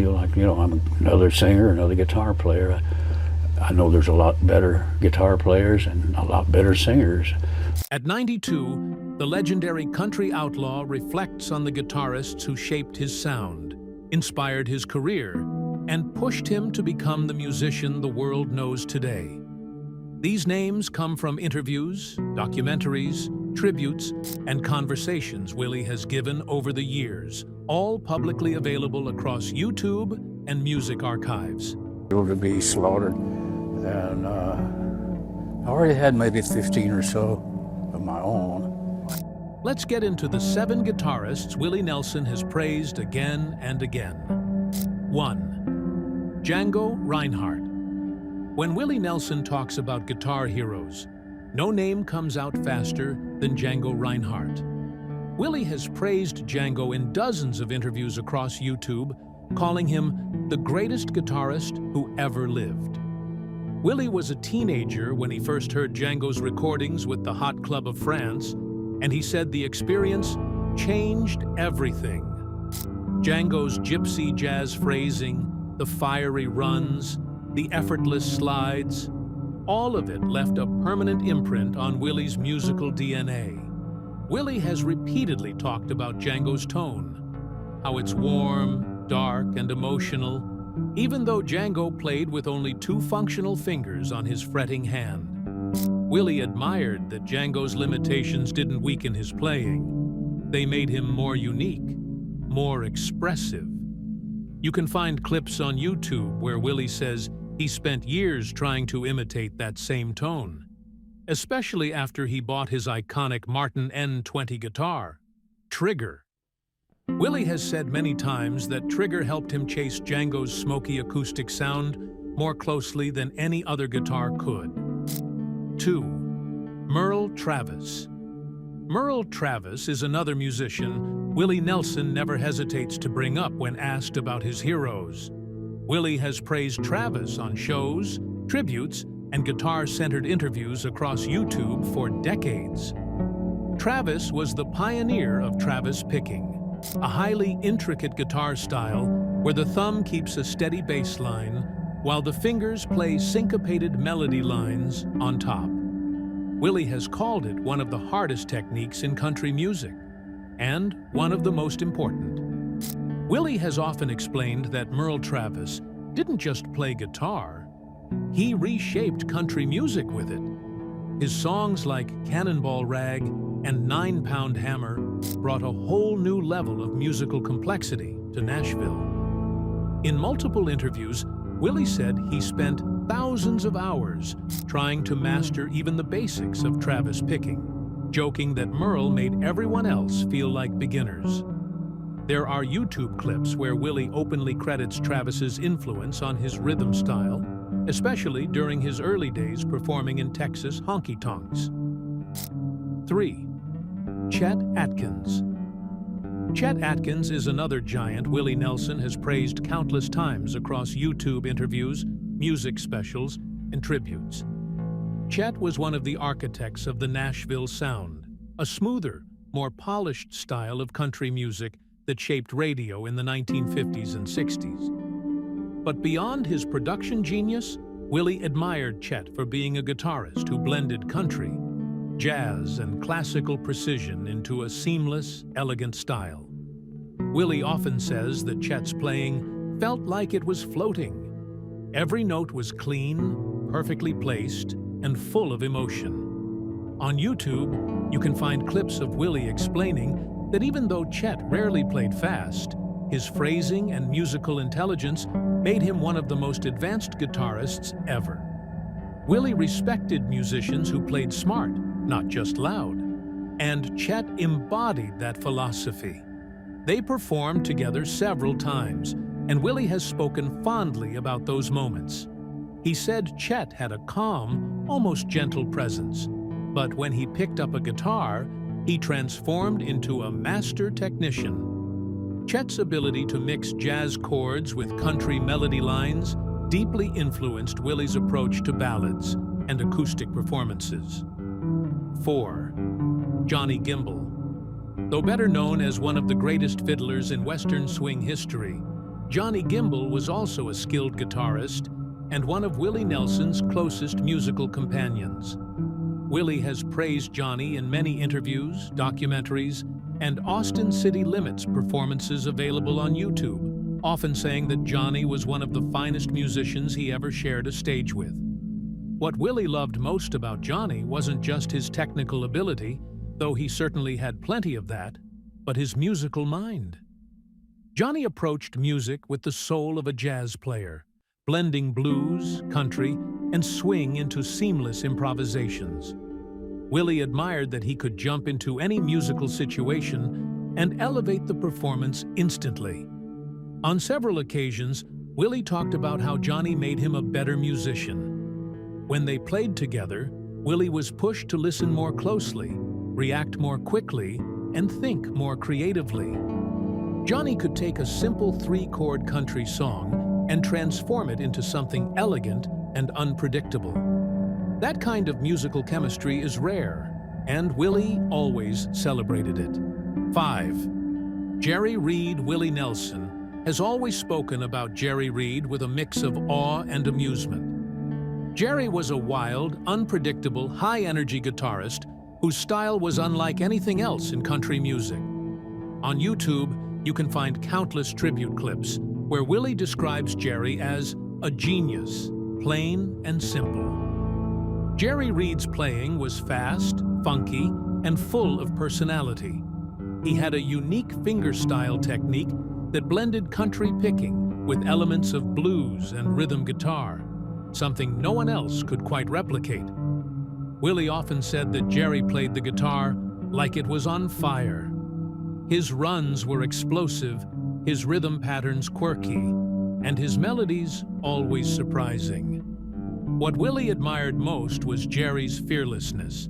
feel like, you know, I'm another singer, another guitar player. I know there's a lot better guitar players and a lot better singers. At 92, the legendary country outlaw reflects on the guitarists who shaped his sound, inspired his career, and pushed him to become the musician the world knows today. These names come from interviews, documentaries, tributes, and conversations Willie has given over the years, all publicly available across YouTube and music archives. Able to be slaughtered, and I already had maybe 15 or so of my own. Let's get into the 7 guitarists Willie Nelson has praised again and again. 1. Django Reinhardt. When Willie Nelson talks about guitar heroes, no name comes out faster than Django Reinhardt. Willie has praised Django in dozens of interviews across YouTube, calling him the greatest guitarist who ever lived. Willie was a teenager when he first heard Django's recordings with the Hot Club of France, and he said the experience changed everything. Django's gypsy jazz phrasing, the fiery runs, the effortless slides, all of it left a permanent imprint on Willie's musical DNA. Willie has repeatedly talked about Django's tone, how it's warm, dark, and emotional, even though Django played with only 2 functional fingers on his fretting hand. Willie admired that Django's limitations didn't weaken his playing. They made him more unique, more expressive. You can find clips on YouTube where Willie says he spent years trying to imitate that same tone, especially after he bought his iconic Martin N20 guitar, Trigger. Willie has said many times that Trigger helped him chase Django's smoky acoustic sound more closely than any other guitar could. 2. Merle Travis. Merle Travis is another musician Willie Nelson never hesitates to bring up when asked about his heroes. Willie has praised Travis on shows, tributes, and guitar-centered interviews across YouTube for decades. Travis was the pioneer of Travis picking, a highly intricate guitar style where the thumb keeps a steady bass line while the fingers play syncopated melody lines on top. Willie has called it one of the hardest techniques in country music, and one of the most important. Willie has often explained that Merle Travis didn't just play guitar, he reshaped country music with it. His songs like Cannonball Rag and 9-Pound Hammer brought a whole new level of musical complexity to Nashville. In multiple interviews, Willie said he spent thousands of hours trying to master even the basics of Travis picking, joking that Merle made everyone else feel like beginners. There are YouTube clips where Willie openly credits Travis's influence on his rhythm style, especially during his early days performing in Texas honky-tonks. 3. Chet Atkins. Chet Atkins is another giant Willie Nelson has praised countless times across YouTube interviews, music specials, and tributes. Chet was one of the architects of the Nashville sound, a smoother, more polished style of country music that shaped radio in the 1950s and 60s. But beyond his production genius, Willie admired Chet for being a guitarist who blended country, jazz, and classical precision into a seamless, elegant style. Willie often says that Chet's playing felt like it was floating. Every note was clean, perfectly placed, and full of emotion. On YouTube, you can find clips of Willie explaining that even though Chet rarely played fast, his phrasing and musical intelligence made him one of the most advanced guitarists ever. Willie respected musicians who played smart, not just loud, and Chet embodied that philosophy. They performed together several times, and Willie has spoken fondly about those moments. He said Chet had a calm, almost gentle presence, but when he picked up a guitar, he transformed into a master technician. Chet's ability to mix jazz chords with country melody lines deeply influenced Willie's approach to ballads and acoustic performances. 4. Johnny Gimble. Though better known as one of the greatest fiddlers in Western swing history, Johnny Gimble was also a skilled guitarist and one of Willie Nelson's closest musical companions. Willie has praised Johnny in many interviews, documentaries, and Austin City Limits performances available on YouTube, often saying that Johnny was one of the finest musicians he ever shared a stage with. What Willie loved most about Johnny wasn't just his technical ability, though he certainly had plenty of that, but his musical mind. Johnny approached music with the soul of a jazz player, blending blues, country, and swing into seamless improvisations. Willie admired that he could jump into any musical situation and elevate the performance instantly. On several occasions, Willie talked about how Johnny made him a better musician. When they played together, Willie was pushed to listen more closely, react more quickly, and think more creatively. Johnny could take a simple 3-chord country song and transform it into something elegant and unpredictable. That kind of musical chemistry is rare, and Willie always celebrated it. 5. Jerry Reed Willie Nelson has always spoken about Jerry Reed with a mix of awe and amusement. Jerry was a wild, unpredictable, high-energy guitarist whose style was unlike anything else in country music. On YouTube, you can find countless tribute clips where Willie describes Jerry as a genius, plain and simple. Jerry Reed's playing was fast, funky, and full of personality. He had a unique fingerstyle technique that blended country picking with elements of blues and rhythm guitar, something no one else could quite replicate. Willie often said that Jerry played the guitar like it was on fire. His runs were explosive, his rhythm patterns quirky, and his melodies always surprising. What Willie admired most was Jerry's fearlessness.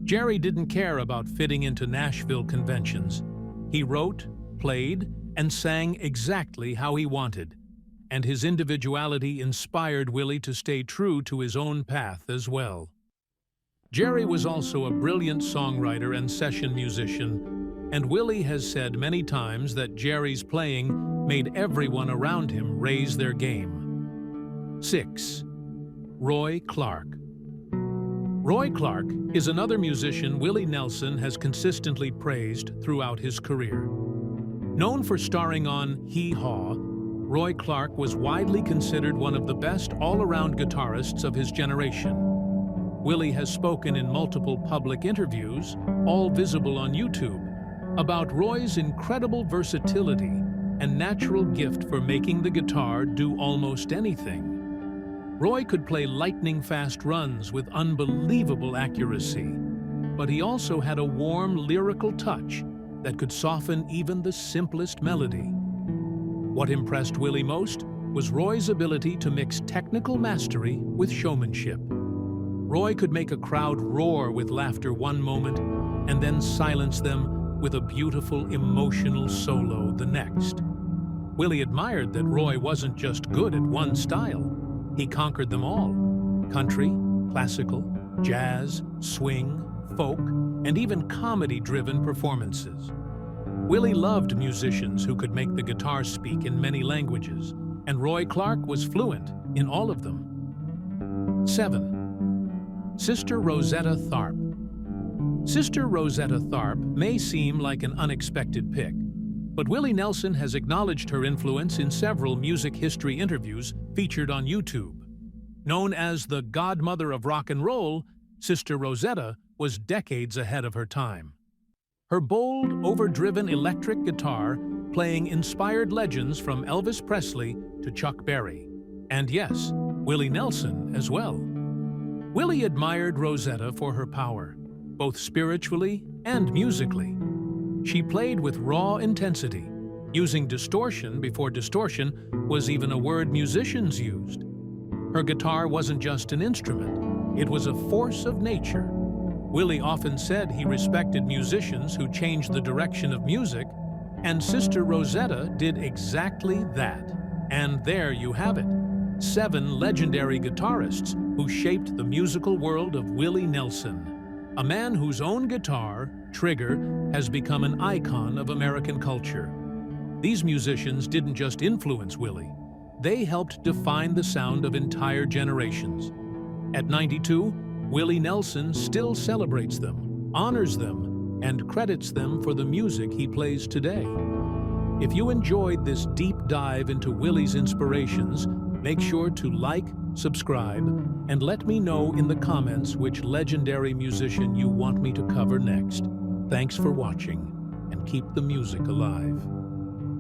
Jerry didn't care about fitting into Nashville conventions. He wrote, played, and sang exactly how he wanted, and his individuality inspired Willie to stay true to his own path as well. Jerry was also a brilliant songwriter and session musician, and Willie has said many times that Jerry's playing made everyone around him raise their game. 6. Roy Clark. Roy Clark is another musician Willie Nelson has consistently praised throughout his career. Known for starring on Hee Haw, Roy Clark was widely considered one of the best all-around guitarists of his generation. Willie has spoken in multiple public interviews, all visible on YouTube, about Roy's incredible versatility and natural gift for making the guitar do almost anything. Roy could play lightning-fast runs with unbelievable accuracy, but he also had a warm, lyrical touch that could soften even the simplest melody. What impressed Willie most was Roy's ability to mix technical mastery with showmanship. Roy could make a crowd roar with laughter one moment and then silence them with a beautiful, emotional solo the next. Willie admired that Roy wasn't just good at one style. He conquered them all: country, classical, jazz, swing, folk, and even comedy-driven performances. Willie loved musicians who could make the guitar speak in many languages, and Roy Clark was fluent in all of them. 7. Sister Rosetta Tharpe. Sister Rosetta Tharpe may seem like an unexpected pick, but Willie Nelson has acknowledged her influence in several music history interviews featured on YouTube. Known as the godmother of rock and roll, Sister Rosetta was decades ahead of her time. Her bold, overdriven electric guitar playing inspired legends from Elvis Presley to Chuck Berry, and yes, Willie Nelson as well. Willie admired Rosetta for her power, both spiritually and musically. She played with raw intensity, using distortion before distortion was even a word musicians used. Her guitar wasn't just an instrument, it was a force of nature. Willie often said he respected musicians who changed the direction of music, and Sister Rosetta did exactly that. And there you have it, 7 legendary guitarists who shaped the musical world of Willie Nelson, a man whose own guitar, Trigger, has become an icon of American culture. These musicians didn't just influence Willie, they helped define the sound of entire generations. At 92, Willie Nelson still celebrates them, honors them, and credits them for the music he plays today. If you enjoyed this deep dive into Willie's inspirations, make sure to like, subscribe, and let me know in the comments which legendary musician you want me to cover next. Thanks for watching, and keep the music alive.